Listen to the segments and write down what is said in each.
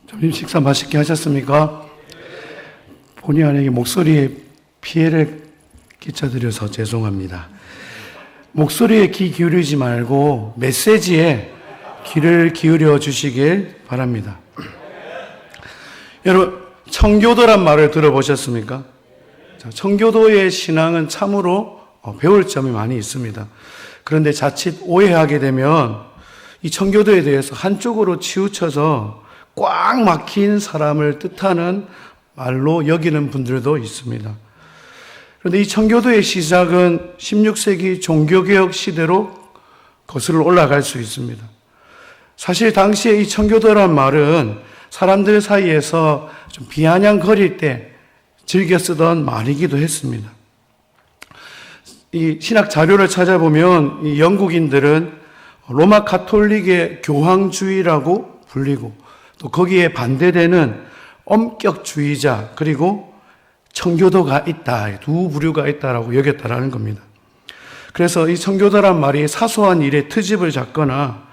점심 식사 맛있게 하셨습니까? 본의 아니게 목소리에 피해를 끼쳐드려서 죄송합니다. 목소리에 귀 기울이지 말고 메시지에 귀를 기울여 주시길 바랍니다. 여러분, 청교도란 말을 들어보셨습니까? 청교도의 신앙은 참으로 배울 점이 많이 있습니다. 그런데 자칫 오해하게 되면 이 청교도에 대해서 한쪽으로 치우쳐서 꽉 막힌 사람을 뜻하는 말로 여기는 분들도 있습니다. 그런데 이 청교도의 시작은 16세기 종교개혁 시대로 거슬러 올라갈 수 있습니다. 사실 당시에 이 청교도란 말은 사람들 사이에서 좀 비아냥거릴 때 즐겨 쓰던 말이기도 했습니다. 이 신학 자료를 찾아보면 이 영국인들은 로마 가톨릭의 교황주의라고 불리고 또 거기에 반대되는 엄격주의자 그리고 청교도가 있다, 두 부류가 있다라고 여겼다라는 겁니다. 그래서 이 청교도란 말이 사소한 일에 트집을 잡거나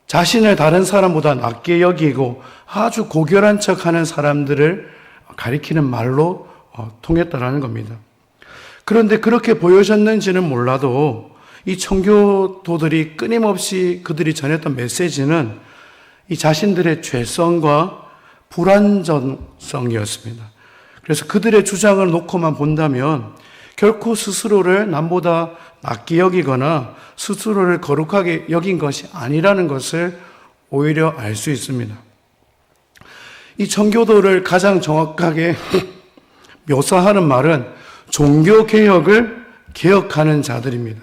자신을 다른 사람보다 낮게 여기고 아주 고결한 척하는 사람들을 가리키는 말로 통했다라는 겁니다. 그런데 그렇게 보여졌는지는 몰라도 이 청교도들이 끊임없이 그들이 전했던 메시지는 이 자신들의 죄성과 불완전성이었습니다. 그래서 그들의 주장을 놓고만 본다면 결코 스스로를 남보다 낮게 여기거나 스스로를 거룩하게 여긴 것이 아니라는 것을 오히려 알 수 있습니다. 이 청교도를 가장 정확하게 묘사하는 말은 종교개혁을 개혁하는 자들입니다.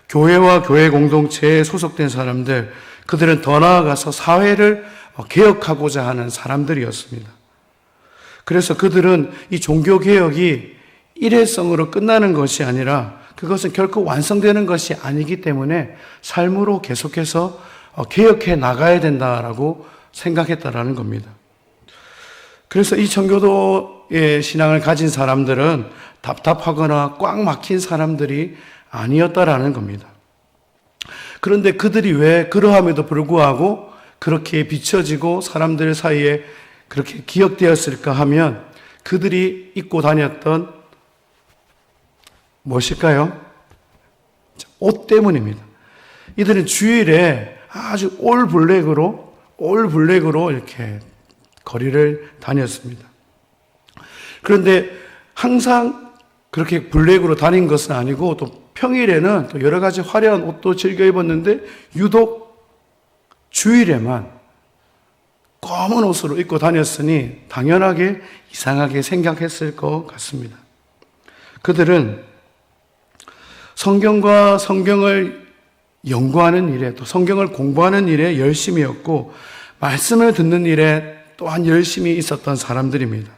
교회와 교회 공동체에 소속된 사람들, 그들은 더 나아가서 사회를 개혁하고자 하는 사람들이었습니다. 그래서 그들은 이 종교개혁이 일회성으로 끝나는 것이 아니라 그것은 결코 완성되는 것이 아니기 때문에 삶으로 계속해서 개혁해 나가야 된다라고 생각했다라는 겁니다. 그래서 이 청교도의 신앙을 가진 사람들은 답답하거나 꽉 막힌 사람들이 아니었다라는 겁니다. 그런데 그들이 왜 그러함에도 불구하고 그렇게 비춰지고 사람들 사이에 그렇게 기억되었을까 하면 그들이 입고 다녔던 무엇일까요? 옷 때문입니다. 이들은 주일에 아주 올 블랙으로 이렇게 거리를 다녔습니다. 그런데 항상 그렇게 블랙으로 다닌 것은 아니고 또 평일에는 또 여러 가지 화려한 옷도 즐겨 입었는데 유독 주일에만 검은 옷으로 입고 다녔으니 당연하게 이상하게 생각했을 것 같습니다. 그들은 성경과 성경을 연구하는 일에 또 성경을 공부하는 일에 열심이었고 말씀을 듣는 일에 또한 열심히 있었던 사람들입니다.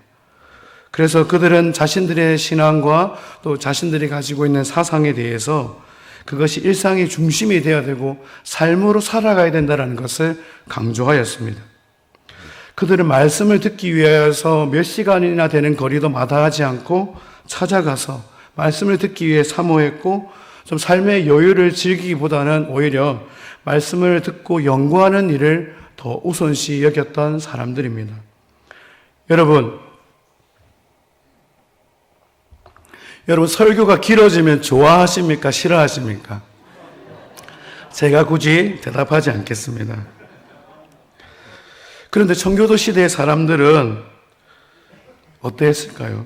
그래서 그들은 자신들의 신앙과 또 자신들이 가지고 있는 사상에 대해서 그것이 일상의 중심이 되어야 되고 삶으로 살아가야 된다는 것을 강조하였습니다. 그들은 말씀을 듣기 위해서 몇 시간이나 되는 거리도 마다하지 않고 찾아가서 말씀을 듣기 위해 사모했고 좀 삶의 여유를 즐기기보다는 오히려 말씀을 듣고 연구하는 일을 더 우선시 여겼던 사람들입니다. 여러분 설교가 길어지면 좋아하십니까? 싫어하십니까? 제가 굳이 대답하지 않겠습니다. 그런데 청교도 시대의 사람들은 어땠을까요?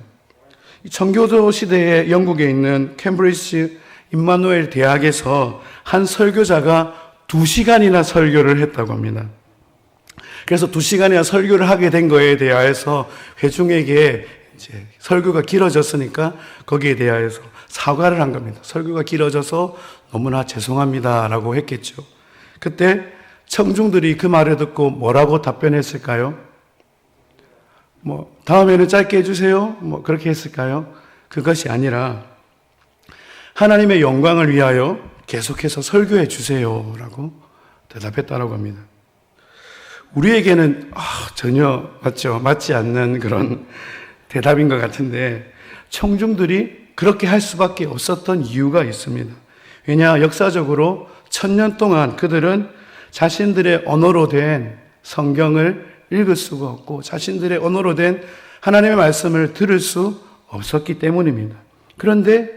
청교도 시대에 영국에 있는 캠브리지 임마누엘 대학에서 한 설교자가 2시간이나 설교를 했다고 합니다. 그래서 2시간이나 설교를 하게 된 거에 대하여서 회중에게 이제 설교가 길어졌으니까 거기에 대하여서 사과를 한 겁니다. 설교가 길어져서 너무나 죄송합니다라고 했겠죠. 그때 청중들이 그 말을 듣고 뭐라고 답변했을까요? 다음에는 짧게 해주세요. 그렇게 했을까요? 그것이 아니라 하나님의 영광을 위하여 계속해서 설교해 주세요라고 대답했다라고 합니다. 우리에게는 전혀 맞지 않는 그런 대답인 것 같은데 청중들이 그렇게 할 수밖에 없었던 이유가 있습니다. 왜냐, 역사적으로 1000년 동안 그들은 자신들의 언어로 된 성경을 읽을 수가 없고 자신들의 언어로 된 하나님의 말씀을 들을 수 없었기 때문입니다. 그런데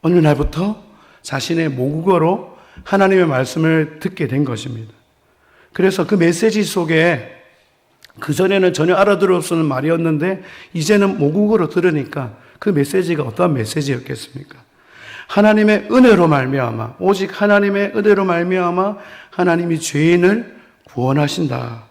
어느 날부터 자신의 모국어로 하나님의 말씀을 듣게 된 것입니다. 그래서 그 메시지 속에 그전에는 전혀 알아들을 수 없는 말이었는데 이제는 모국어로 들으니까 그 메시지가 어떠한 메시지였겠습니까? 하나님의 은혜로 말미암아, 오직 하나님의 은혜로 말미암아 하나님이 죄인을 구원하신다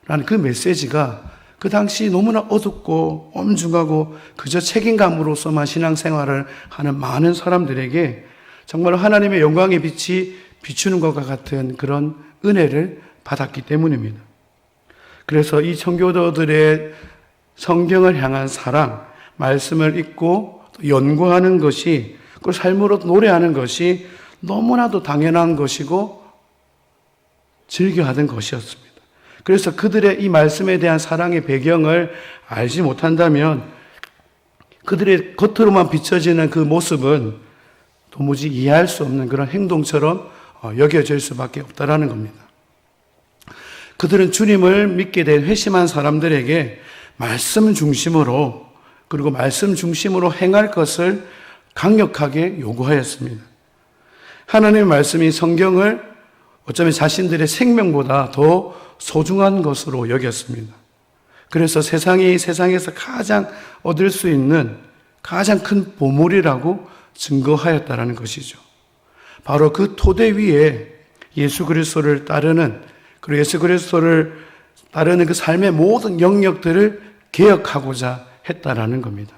라는 그 메시지가 그 당시 너무나 어둡고 엄중하고 그저 책임감으로서만 신앙생활을 하는 많은 사람들에게 정말 하나님의 영광의 빛이 비추는 것과 같은 그런 은혜를 받았기 때문입니다. 그래서 이 청교도들의 성경을 향한 사랑, 말씀을 읽고 연구하는 것이, 그 삶으로 노래하는 것이 너무나도 당연한 것이고 즐겨하던 것이었습니다. 그래서 그들의 이 말씀에 대한 사랑의 배경을 알지 못한다면 그들의 겉으로만 비춰지는 그 모습은 도무지 이해할 수 없는 그런 행동처럼 여겨질 수밖에 없다라는 겁니다. 그들은 주님을 믿게 된 회심한 사람들에게 말씀 중심으로, 그리고 말씀 중심으로 행할 것을 강력하게 요구하였습니다. 하나님의 말씀이 성경을 어쩌면 자신들의 생명보다 더 소중한 것으로 여겼습니다. 그래서 세상이 세상에서 가장 얻을 수 있는 가장 큰 보물이라고 증거하였다라는 것이죠. 바로 그 토대 위에 예수 그리스도를 따르는, 그리고 예수 그리스도를 따르는 그 삶의 모든 영역들을 개혁하고자 했다라는 겁니다.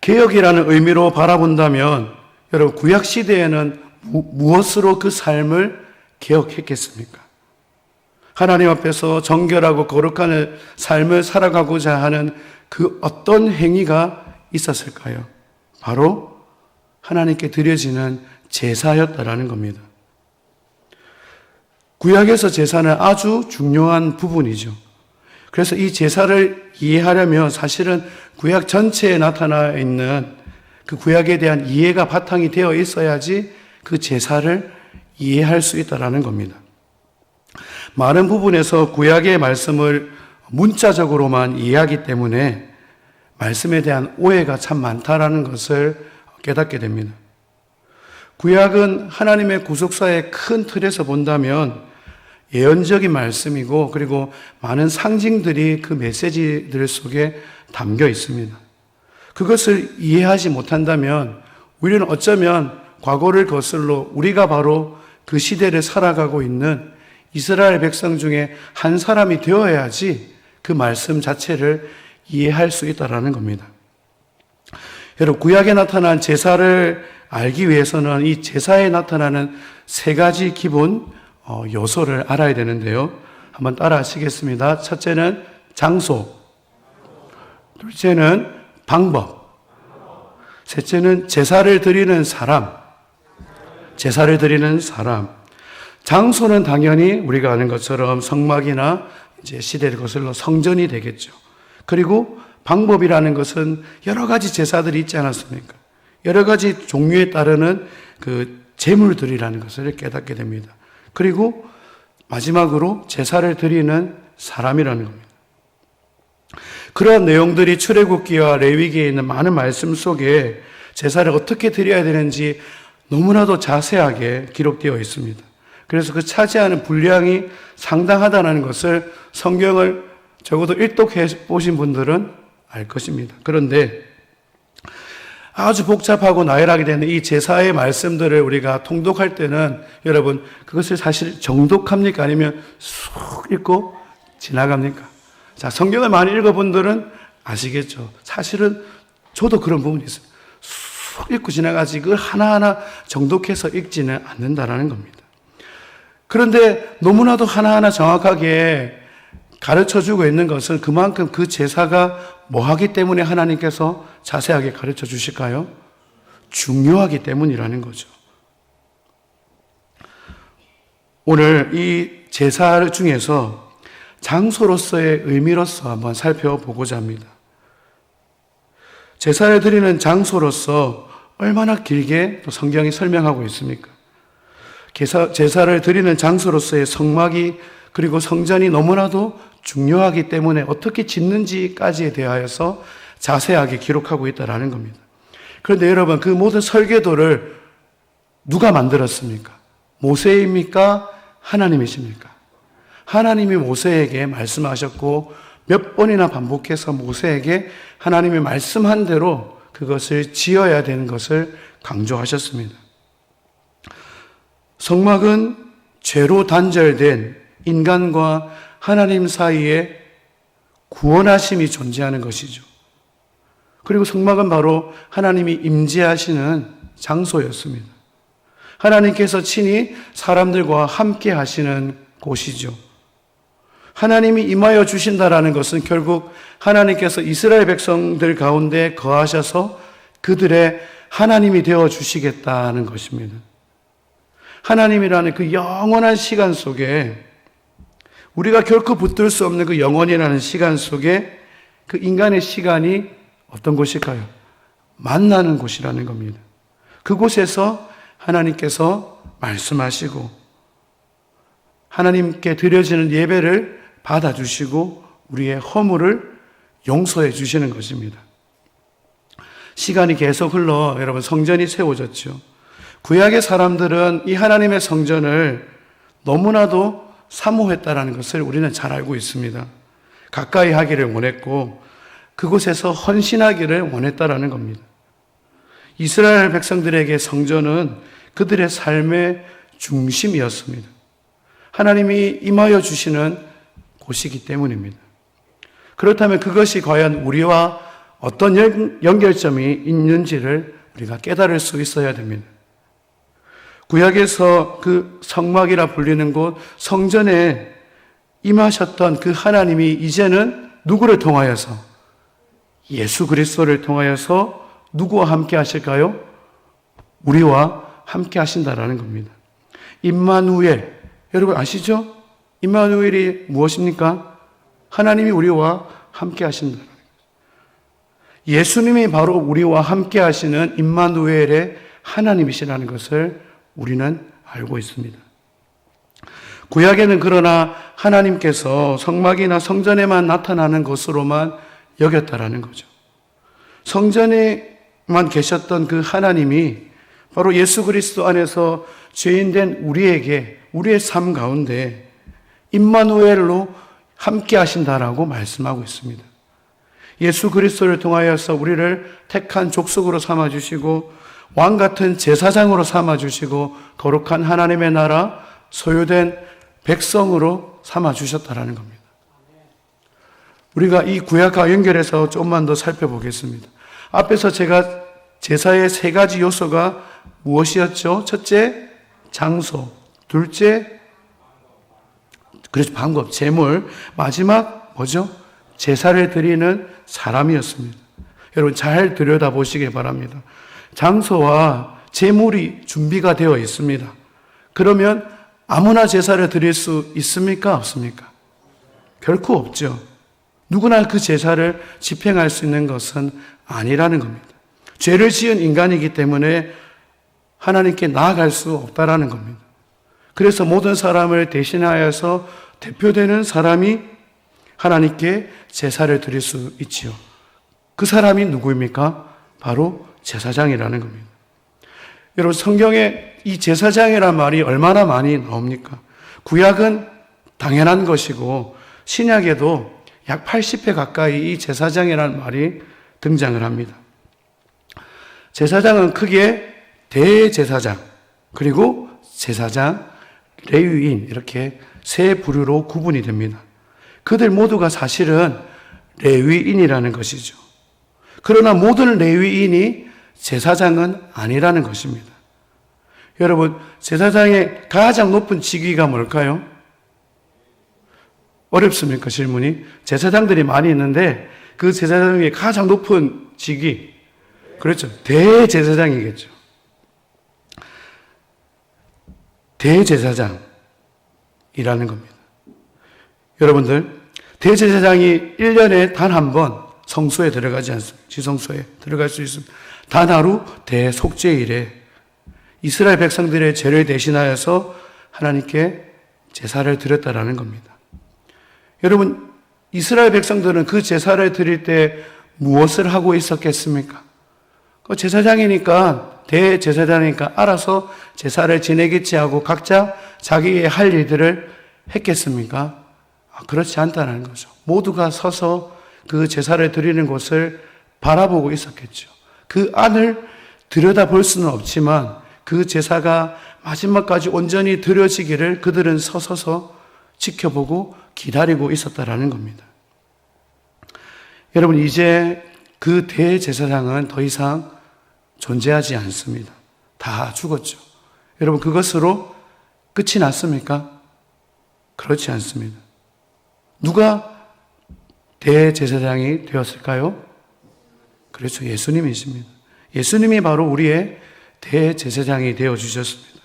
개혁이라는 의미로 바라본다면 여러분, 구약 시대에는 무엇으로 그 삶을 개혁했겠습니까? 하나님 앞에서 정결하고 거룩한 삶을 살아가고자 하는 그 어떤 행위가 있었을까요? 바로 하나님께 드려지는 제사였다라는 겁니다. 구약에서 제사는 아주 중요한 부분이죠. 그래서 이 제사를 이해하려면 사실은 구약 전체에 나타나 있는 그 구약에 대한 이해가 바탕이 되어 있어야지 그 제사를 이해할 수 있다라는 겁니다. 많은 부분에서 구약의 말씀을 문자적으로만 이해하기 때문에 말씀에 대한 오해가 참 많다라는 것을 깨닫게 됩니다. 구약은 하나님의 구속사의 큰 틀에서 본다면 예언적인 말씀이고, 그리고 많은 상징들이 그 메시지들 속에 담겨 있습니다. 그것을 이해하지 못한다면 우리는 어쩌면 과거를 거슬러 우리가 바로 그 시대를 살아가고 있는 이스라엘 백성 중에 한 사람이 되어야지 그 말씀 자체를 이해할 수 있다는 겁니다. 여러분, 구약에 나타난 제사를 알기 위해서는 이 제사에 나타나는 세 가지 기본 요소를 알아야 되는데요. 한번 따라 하시겠습니다. 첫째는 장소, 둘째는 방법, 셋째는 제사를 드리는 사람. 제사를 드리는 사람. 장소는 당연히 우리가 아는 것처럼 성막이나 이제 시대를 거슬러 성전이 되겠죠. 그리고 방법이라는 것은 여러 가지 제사들이 있지 않았습니까? 여러 가지 종류에 따르는 그 제물들이라는 것을 깨닫게 됩니다. 그리고 마지막으로 제사를 드리는 사람이라는 겁니다. 그러한 내용들이 출애굽기와 레위기에 있는 많은 말씀 속에 제사를 어떻게 드려야 되는지 너무나도 자세하게 기록되어 있습니다. 그래서 그 차지하는 분량이 상당하다는 것을 성경을 적어도 일독해 보신 분들은 알 것입니다. 그런데 아주 복잡하고 나열하게 되는 이 제사의 말씀들을 우리가 통독할 때는 여러분, 그것을 사실 정독합니까? 아니면 쑥 읽고 지나갑니까? 자, 성경을 많이 읽어본 분들은 아시겠죠? 사실은 저도 그런 부분이 있어요. 쑥 읽고 지나가지 그걸 하나하나 정독해서 읽지는 않는다라는 겁니다. 그런데 너무나도 하나하나 정확하게 가르쳐주고 있는 것은 그만큼 그 제사가 뭐하기 때문에 하나님께서 자세하게 가르쳐 주실까요? 중요하기 때문이라는 거죠. 오늘 이 제사 중에서 장소로서의 의미로서 한번 살펴보고자 합니다. 제사를 드리는 장소로서 얼마나 길게 또 성경이 설명하고 있습니까? 제사를 드리는 장소로서의 성막이 그리고 성전이 너무나도 중요하기 때문에 어떻게 짓는지까지에 대하여서 자세하게 기록하고 있다는 겁니다. 그런데 여러분, 그 모든 설계도를 누가 만들었습니까? 모세입니까? 하나님이십니까? 하나님이 모세에게 말씀하셨고 몇 번이나 반복해서 모세에게 하나님이 말씀한 대로 그것을 지어야 되는 것을 강조하셨습니다. 성막은 죄로 단절된 인간과 하나님 사이에 구원하심이 존재하는 것이죠. 그리고 성막은 바로 하나님이 임재하시는 장소였습니다. 하나님께서 친히 사람들과 함께 하시는 곳이죠. 하나님이 임하여 주신다라는 것은 결국 하나님께서 이스라엘 백성들 가운데 거하셔서 그들의 하나님이 되어 주시겠다는 것입니다. 하나님이라는 그 영원한 시간 속에 우리가 결코 붙들 수 없는 그 영원이라는 시간 속에 그 인간의 시간이 어떤 곳일까요? 만나는 곳이라는 겁니다. 그곳에서 하나님께서 말씀하시고 하나님께 드려지는 예배를 받아주시고 우리의 허물을 용서해 주시는 것입니다. 시간이 계속 흘러 여러분 성전이 세워졌죠. 구약의 사람들은 이 하나님의 성전을 너무나도 사모했다라는 것을 우리는 잘 알고 있습니다. 가까이 하기를 원했고 그곳에서 헌신하기를 원했다라는 겁니다. 이스라엘 백성들에게 성전은 그들의 삶의 중심이었습니다. 하나님이 임하여 주시는 곳이기 때문입니다. 그렇다면 그것이 과연 우리와 어떤 연결점이 있는지를 우리가 깨달을 수 있어야 됩니다. 구약에서 그 성막이라 불리는 곳 성전에 임하셨던 그 하나님이 이제는 누구를 통하여서 예수 그리스도를 통하여서 누구와 함께 하실까요? 우리와 함께 하신다라는 겁니다. 임마누엘, 여러분 아시죠? 임마누엘이 무엇입니까? 하나님이 우리와 함께 하신다. 예수님이 바로 우리와 함께 하시는 임마누엘의 하나님이시라는 것을 우리는 알고 있습니다. 구약에는 그러나 하나님께서 성막이나 성전에만 나타나는 것으로만 여겼다라는 거죠. 성전에만 계셨던 그 하나님이 바로 예수 그리스도 안에서 죄인된 우리에게 우리의 삶 가운데 임마누엘로 함께 하신다라고 말씀하고 있습니다. 예수 그리스도를 통하여서 우리를 택한 족속으로 삼아주시고 왕 같은 제사장으로 삼아주시고 거룩한 하나님의 나라 소유된 백성으로 삼아주셨다라는 겁니다. 우리가 이 구약과 연결해서 조금만 더 살펴보겠습니다. 앞에서 제가 제사의 세 가지 요소가 무엇이었죠? 첫째, 장소. 둘째, 그렇죠. 방법, 제물. 마지막, 뭐죠? 제사를 드리는 사람이었습니다. 여러분, 잘 들여다보시기 바랍니다. 장소와 제물이 준비가 되어 있습니다. 그러면 아무나 제사를 드릴 수 있습니까? 없습니까? 결코 없죠. 누구나 그 제사를 집행할 수 있는 것은 아니라는 겁니다. 죄를 지은 인간이기 때문에 하나님께 나아갈 수 없다라는 겁니다. 그래서 모든 사람을 대신하여서 대표되는 사람이 하나님께 제사를 드릴 수 있지요. 그 사람이 누구입니까? 바로 제사장이라는 겁니다. 여러분 성경에 이 제사장이라는 말이 얼마나 많이 나옵니까? 구약은 당연한 것이고 신약에도 약 80회 가까이 이 제사장이라는 말이 등장을 합니다. 제사장은 크게 대제사장, 그리고 제사장, 레위인 이렇게 세 부류로 구분이 됩니다. 그들 모두가 사실은 레위인이라는 것이죠. 그러나 모든 레위인이 제사장은 아니라는 것입니다. 여러분, 제사장의 가장 높은 직위가 뭘까요? 어렵습니까? 질문이. 제사장들이 많이 있는데 그 제사장 중에 가장 높은 직위, 그렇죠. 대제사장이겠죠. 대제사장이라는 겁니다. 여러분들, 대제사장이 1년에 단 한 번 성소에 들어가지 않습니다. 지성소에 들어갈 수 있습니다. 단 하루 대속죄일에 이스라엘 백성들의 죄를 대신하여서 하나님께 제사를 드렸다라는 겁니다. 여러분, 이스라엘 백성들은 그 제사를 드릴 때 무엇을 하고 있었겠습니까? 제사장이니까, 대제사장이니까 알아서 제사를 지내겠지 하고 각자 자기의 할 일들을 했겠습니까? 그렇지 않다는 거죠. 모두가 서서 그 제사를 드리는 곳을 바라보고 있었겠죠. 그 안을 들여다볼 수는 없지만 그 제사가 마지막까지 온전히 드려지기를 그들은 서서서 지켜보고 기다리고 있었다라는 겁니다. 여러분, 이제 그 대제사장은 더 이상 존재하지 않습니다. 다 죽었죠. 여러분, 그것으로 끝이 났습니까? 그렇지 않습니다. 누가 대제사장이 되었을까요? 그렇죠. 예수님이십니다. 예수님이 바로 우리의 대제사장이 되어주셨습니다.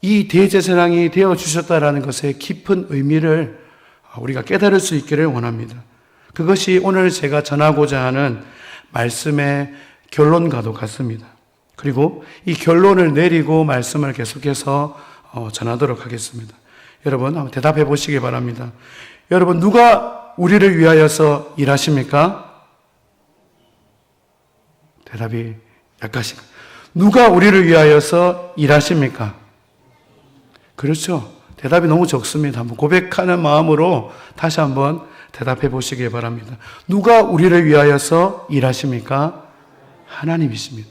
이 대제사장이 되어주셨다라는 것의 깊은 의미를 우리가 깨달을 수 있기를 원합니다. 그것이 오늘 제가 전하고자 하는 말씀의 결론과도 같습니다. 그리고 이 결론을 내리고 말씀을 계속해서 전하도록 하겠습니다. 여러분, 한번 대답해 보시기 바랍니다. 여러분, 누가 우리를 위하여서 일하십니까? 대답이 약하신가? 누가 우리를 위하여서 일하십니까? 그렇죠. 대답이 너무 적습니다. 한번 고백하는 마음으로 다시 한번 대답해 보시기 바랍니다. 누가 우리를 위하여서 일하십니까? 하나님이십니다.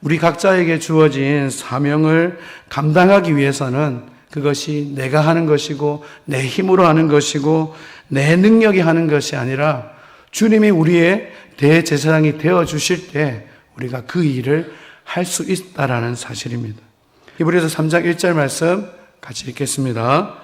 우리 각자에게 주어진 사명을 감당하기 위해서는 그것이 내가 하는 것이고 내 힘으로 하는 것이고 내 능력이 하는 것이 아니라 주님이 우리의 대제사장이 되어주실 때 우리가 그 일을 할 수 있다라는 사실입니다. 히브리서 3장 1절 말씀 같이 읽겠습니다.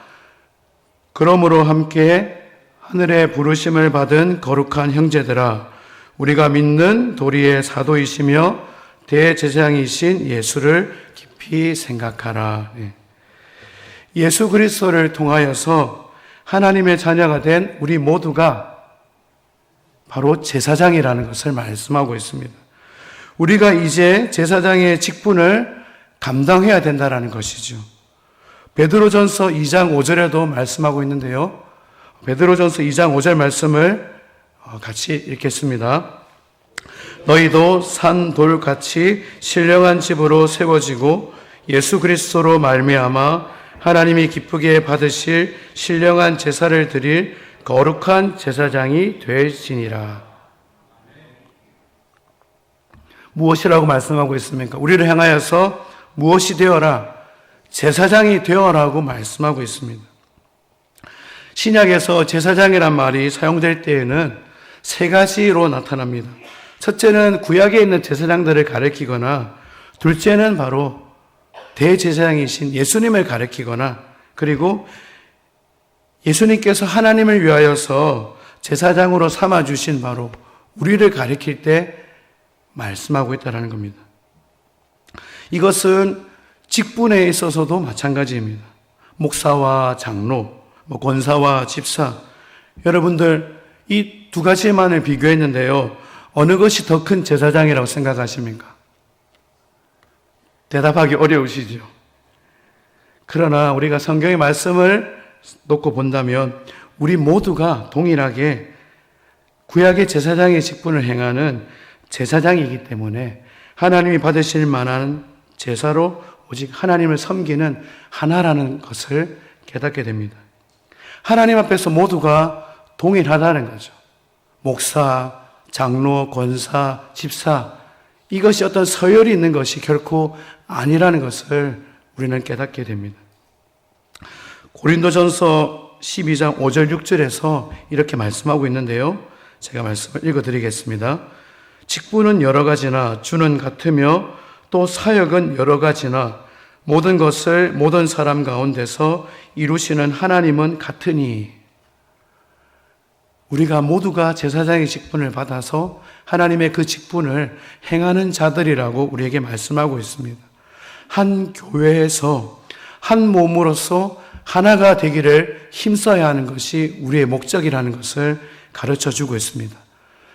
그러므로 함께 하늘의 부르심을 받은 거룩한 형제들아, 우리가 믿는 도리의 사도이시며 대제사장이신 예수를 깊이 생각하라. 예수 그리스도를 통하여서 하나님의 자녀가 된 우리 모두가 바로 제사장이라는 것을 말씀하고 있습니다. 우리가 이제 제사장의 직분을 감당해야 된다는 것이죠. 베드로전서 2장 5절에도 말씀하고 있는데요. 베드로전서 2장 5절 말씀을 같이 읽겠습니다. 너희도 산 돌같이 신령한 집으로 세워지고 예수 그리스도로 말미암아 하나님이 기쁘게 받으실 신령한 제사를 드릴 거룩한 제사장이 되시니라. 무엇이라고 말씀하고 있습니까? 우리를 향하여서 무엇이 되어라? 제사장이 되어라고 말씀하고 있습니다. 신약에서 제사장이란 말이 사용될 때에는 세 가지로 나타납니다. 첫째는 구약에 있는 제사장들을 가리키거나, 둘째는 바로 대제사장이신 예수님을 가리키거나, 그리고 예수님께서 하나님을 위하여서 제사장으로 삼아주신 바로 우리를 가리킬 때 말씀하고 있다는 겁니다. 이것은 직분에 있어서도 마찬가지입니다. 목사와 장로, 권사와 집사, 여러분들 이 두 가지만을 비교했는데요. 어느 것이 더 큰 제사장이라고 생각하십니까? 대답하기 어려우시죠? 그러나 우리가 성경의 말씀을 놓고 본다면 우리 모두가 동일하게 구약의 제사장의 직분을 행하는 제사장이기 때문에 하나님이 받으실 만한 제사로 오직 하나님을 섬기는 하나라는 것을 깨닫게 됩니다. 하나님 앞에서 모두가 동일하다는 거죠. 목사, 장로, 권사, 집사, 이것이 어떤 서열이 있는 것이 결코 아니라는 것을 우리는 깨닫게 됩니다. 고린도전서 12장 5절 6절에서 이렇게 말씀하고 있는데요. 제가 말씀을 읽어드리겠습니다. 직분은 여러 가지나 주는 같으며 또 사역은 여러 가지나 모든 것을 모든 사람 가운데서 이루시는 하나님은 같으니. 우리가 모두가 제사장의 직분을 받아서 하나님의 그 직분을 행하는 자들이라고 우리에게 말씀하고 있습니다. 한 교회에서 한 몸으로서 하나가 되기를 힘써야 하는 것이 우리의 목적이라는 것을 가르쳐 주고 있습니다.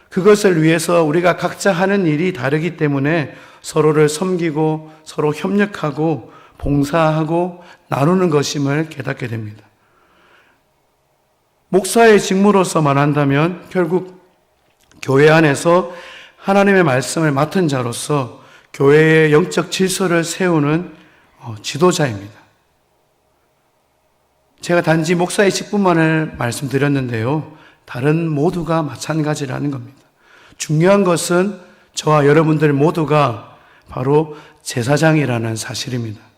그것을 위해서 우리가 각자 하는 일이 다르기 때문에 서로를 섬기고 서로 협력하고 봉사하고 나누는 것임을 깨닫게 됩니다. 목사의 직무로서 말한다면 결국 교회 안에서 하나님의 말씀을 맡은 자로서 교회의 영적 질서를 세우는 지도자입니다. 제가 단지 목사의 직분만을 말씀드렸는데요. 다른 모두가 마찬가지라는 겁니다. 중요한 것은 저와 여러분들 모두가 바로 제사장이라는 사실입니다.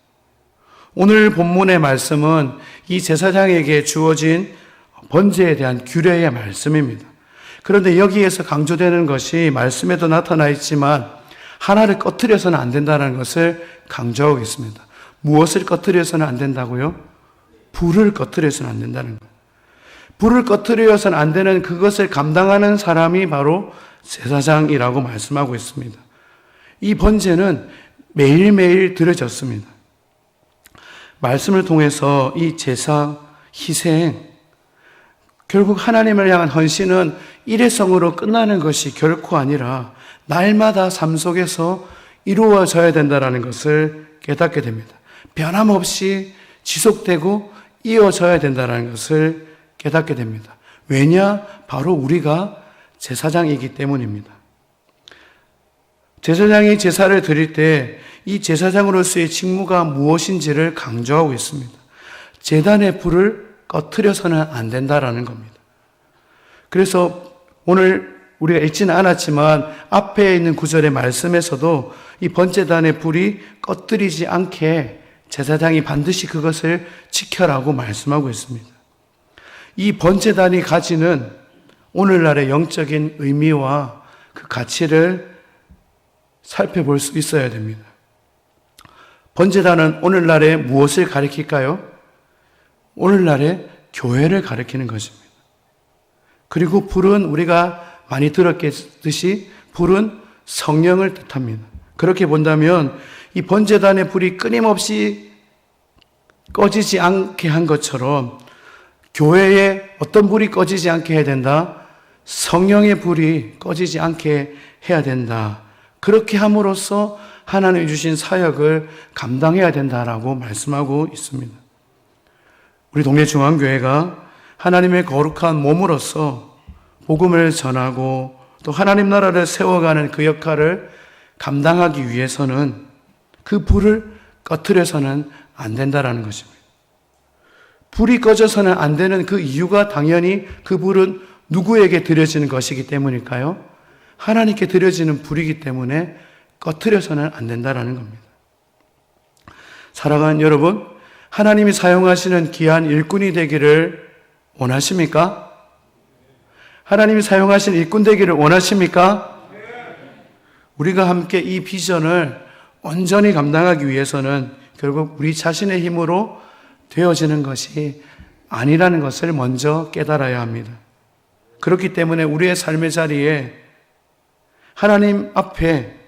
오늘 본문의 말씀은 이 제사장에게 주어진 번제에 대한 규례의 말씀입니다. 그런데 여기에서 강조되는 것이 말씀에도 나타나 있지만 하나를 꺼트려서는 안 된다는 것을 강조하고 있습니다. 무엇을 꺼트려서는 안 된다고요? 불을 꺼트려서는 안 된다는 거예요. 불을 꺼트려서는 안 되는 그것을 감당하는 사람이 바로 제사장이라고 말씀하고 있습니다. 이 번제는 매일매일 드려졌습니다. 말씀을 통해서 이 제사, 희생, 결국 하나님을 향한 헌신은 일회성으로 끝나는 것이 결코 아니라 날마다 삶 속에서 이루어져야 된다는 것을 깨닫게 됩니다. 변함없이 지속되고 이어져야 된다는 것을 깨닫게 됩니다. 왜냐? 바로 우리가 제사장이기 때문입니다. 제사장이 제사를 드릴 때 이 제사장으로서의 직무가 무엇인지를 강조하고 있습니다. 제단의 불을 꺼트려서는 안 된다라는 겁니다. 그래서 오늘 우리가 읽지는 않았지만 앞에 있는 구절의 말씀에서도 이 번제단의 불이 꺼뜨리지 않게 제사장이 반드시 그것을 지켜라고 말씀하고 있습니다. 이 번제단이 가지는 오늘날의 영적인 의미와 그 가치를 살펴볼 수 있어야 됩니다. 번제단은 오늘날에 무엇을 가리킬까요? 오늘날의 교회를 가리키는 것입니다. 그리고 불은 우리가 많이 들었듯이 불은 성령을 뜻합니다. 그렇게 본다면 이 번제단의 불이 끊임없이 꺼지지 않게 한 것처럼 교회에 어떤 불이 꺼지지 않게 해야 된다? 성령의 불이 꺼지지 않게 해야 된다. 그렇게 함으로써 하나님이 주신 사역을 감당해야 된다라고 말씀하고 있습니다. 우리 동네 중앙교회가 하나님의 거룩한 몸으로서 복음을 전하고 또 하나님 나라를 세워가는 그 역할을 감당하기 위해서는 그 불을 꺼트려서는 안 된다라는 것입니다. 불이 꺼져서는 안 되는 그 이유가 당연히 그 불은 누구에게 드려지는 것이기 때문일까요? 하나님께 드려지는 불이기 때문에 꺼트려서는 안 된다라는 겁니다. 사랑하는 여러분, 하나님이 사용하시는 귀한 일꾼이 되기를 원하십니까? 하나님이 사용하시는 일꾼 되기를 원하십니까? 우리가 함께 이 비전을 온전히 감당하기 위해서는 결국 우리 자신의 힘으로 되어지는 것이 아니라는 것을 먼저 깨달아야 합니다. 그렇기 때문에 우리의 삶의 자리에 하나님 앞에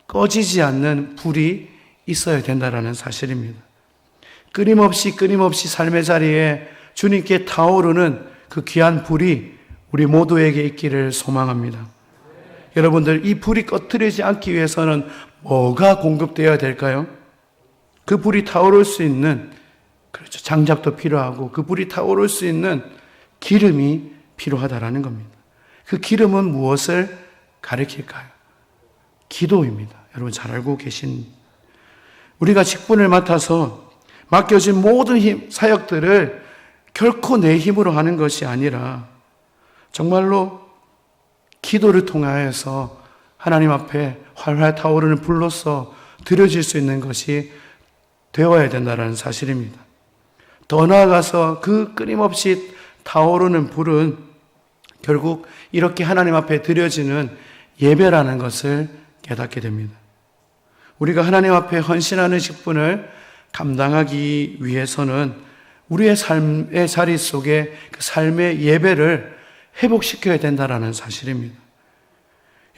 꺼지지 않는 불이 있어야 된다는 사실입니다. 끊임없이 삶의 자리에 주님께 타오르는 그 귀한 불이 우리 모두에게 있기를 소망합니다. 여러분들, 이 불이 꺼트리지 않기 위해서는 뭐가 공급되어야 될까요? 그 불이 타오를 수 있는, 그렇죠, 장작도 필요하고 그 불이 타오를 수 있는 기름이 필요하다라는 겁니다. 그 기름은 무엇을 가리킬까요? 기도입니다. 여러분 잘 알고 계신, 우리가 직분을 맡아서 맡겨진 모든 사역들을 결코 내 힘으로 하는 것이 아니라 정말로 기도를 통하여서 하나님 앞에 활활 타오르는 불로서 드려질 수 있는 것이 되어야 된다는 사실입니다. 더 나아가서 그 끊임없이 타오르는 불은 결국 이렇게 하나님 앞에 드려지는 예배라는 것을 깨닫게 됩니다. 우리가 하나님 앞에 헌신하는 직분을 감당하기 위해서는 우리의 삶의 자리 속에 그 삶의 예배를 회복시켜야 된다는 사실입니다.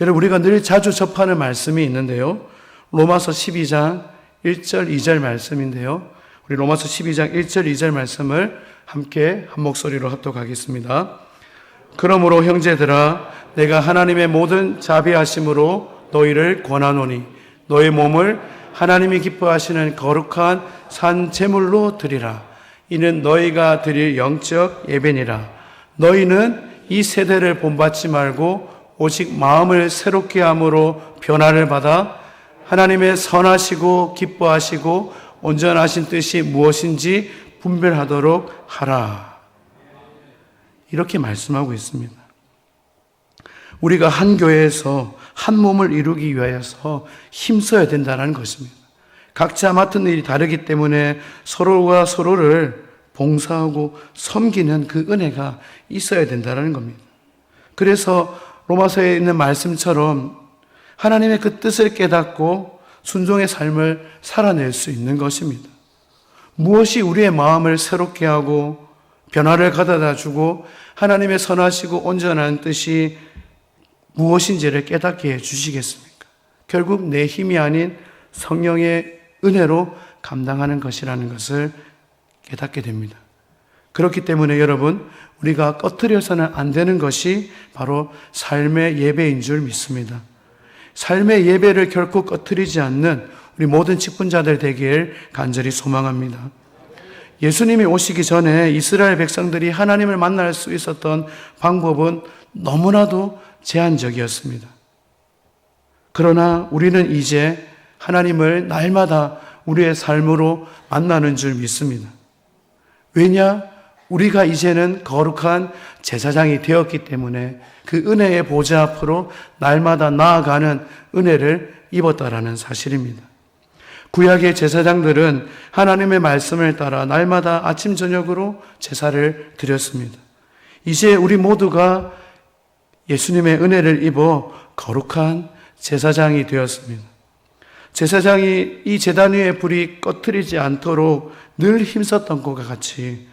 여러분, 우리가 늘 자주 접하는 말씀이 있는데요. 로마서 12장 1절 2절 말씀인데요. 우리 로마서 12장 1절 2절 말씀을 함께 한 목소리로 합독하겠습니다. 그러므로 형제들아, 내가 하나님의 모든 자비하심으로 너희를 권하노니 너희 몸을 하나님이 기뻐하시는 거룩한 산 제물로 드리라. 이는 너희가 드릴 영적 예배니라. 너희는 이 세대를 본받지 말고 오직 마음을 새롭게 함으로 변화를 받아 하나님의 선하시고 기뻐하시고 온전하신 뜻이 무엇인지 분별하도록 하라. 이렇게 말씀하고 있습니다. 우리가 한 교회에서 한 몸을 이루기 위하여서 힘써야 된다는 것입니다. 각자 맡은 일이 다르기 때문에 서로가 서로를 봉사하고 섬기는 그 은혜가 있어야 된다는 겁니다. 그래서 로마서에 있는 말씀처럼 하나님의 그 뜻을 깨닫고 순종의 삶을 살아낼 수 있는 것입니다. 무엇이 우리의 마음을 새롭게 하고 변화를 가져다 주고 하나님의 선하시고 온전한 뜻이 무엇인지를 깨닫게 해 주시겠습니까? 결국 내 힘이 아닌 성령의 은혜로 감당하는 것이라는 것을 깨닫게 됩니다. 그렇기 때문에 여러분, 우리가 꺼트려서는 안 되는 것이 바로 삶의 예배인 줄 믿습니다. 삶의 예배를 결코 꺼트리지 않는 우리 모든 직분자들 되길 간절히 소망합니다. 예수님이 오시기 전에 이스라엘 백성들이 하나님을 만날 수 있었던 방법은 너무나도 제한적이었습니다. 그러나 우리는 이제 하나님을 날마다 우리의 삶으로 만나는 줄 믿습니다. 왜냐? 우리가 이제는 거룩한 제사장이 되었기 때문에 그 은혜의 보좌 앞으로 날마다 나아가는 은혜를 입었다라는 사실입니다. 구약의 제사장들은 하나님의 말씀을 따라 날마다 아침 저녁으로 제사를 드렸습니다. 이제 우리 모두가 예수님의 은혜를 입어 거룩한 제사장이 되었습니다. 제사장이 이 제단 위에 불이 꺼트리지 않도록 늘 힘썼던 것과 같이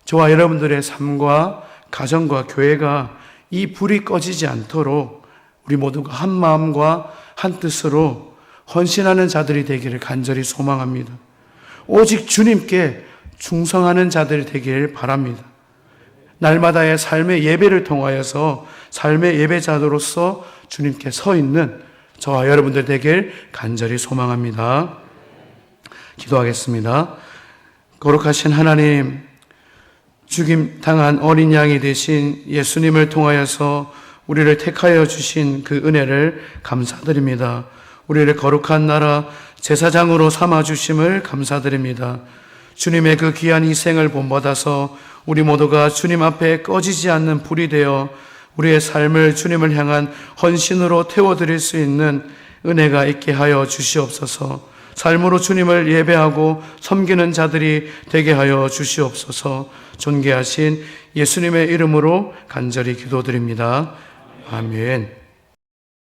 저와 여러분들의 삶과 가정과 교회가 이 불이 꺼지지 않도록 우리 모두가 한 마음과 한 뜻으로 헌신하는 자들이 되기를 간절히 소망합니다. 오직 주님께 충성하는 자들이 되기를 바랍니다. 날마다의 삶의 예배를 통하여서 삶의 예배자로서 주님께 서 있는 저와 여러분들 되길 간절히 소망합니다. 기도하겠습니다. 거룩하신 하나님, 죽임 당한 어린 양이 되신 예수님을 통하여서 우리를 택하여 주신 그 은혜를 감사드립니다. 우리를 거룩한 나라 제사장으로 삼아주심을 감사드립니다. 주님의 그 귀한 희생을 본받아서 우리 모두가 주님 앞에 꺼지지 않는 불이 되어 우리의 삶을 주님을 향한 헌신으로 태워드릴 수 있는 은혜가 있게 하여 주시옵소서. 삶으로 주님을 예배하고 섬기는 자들이 되게 하여 주시옵소서. 존귀하신 예수님의 이름으로 간절히 기도드립니다. 아멘.